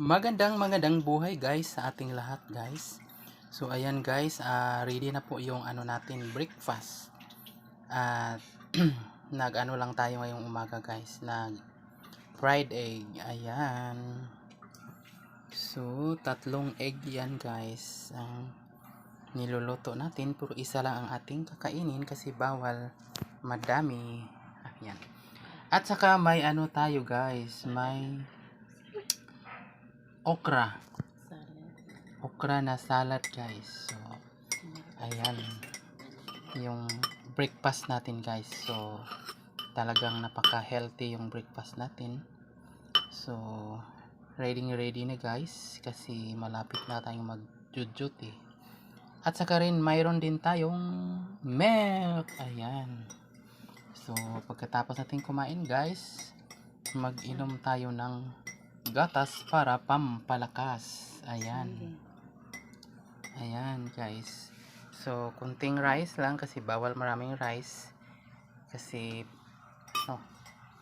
Magandang buhay guys sa ating lahat guys. So ayan guys, ready na po yung ano natin breakfast. At nag-ano lang tayo ngayong umaga guys, nag fried egg. Ayan. So 3 egg yan guys ang niluluto natin, pero isa lang ang ating kakainin kasi bawal madami. Ayan. At saka may ano tayo guys, may okra na salad guys. So ayan yung breakfast natin guys. So talagang napaka healthy yung breakfast natin. So ready na guys kasi malapit na tayong mag duty. At saka rin mayroon din tayong milk. Ayan. So pagkatapos natin kumain guys, mag-inom tayo ng gatas para pampalakas. Ayan guys. So kunting rice lang kasi bawal maraming rice. Kasi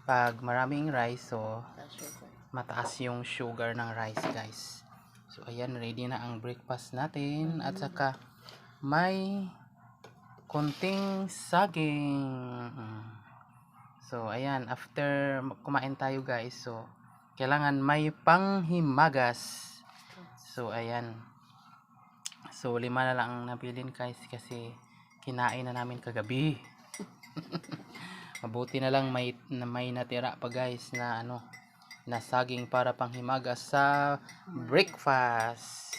pag maraming rice, so mataas yung sugar ng rice guys. So ayan, ready na ang breakfast natin. At saka may kunting saging. So ayan, after kumain tayo guys, so kailangan may panghimagas. So ayan. So 5 na lang ang nabilin guys kasi kinain na namin kagabi. Mabuti na lang may natira pa guys na na saging para panghimagas sa breakfast.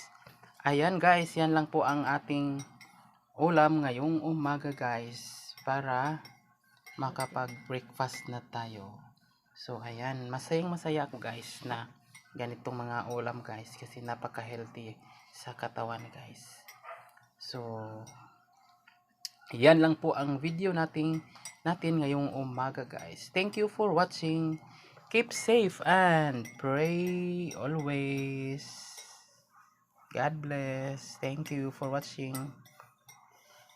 Ayan guys, yan lang po ang ating ulam ngayong umaga guys para makapag breakfast na tayo. So ayan, masaya ako guys na ganitong mga ulam guys kasi napaka healthy sa katawan guys. So yan lang po ang video natin ngayong umaga guys. Thank you for watching. Keep safe and pray always. God bless. Thank you for watching.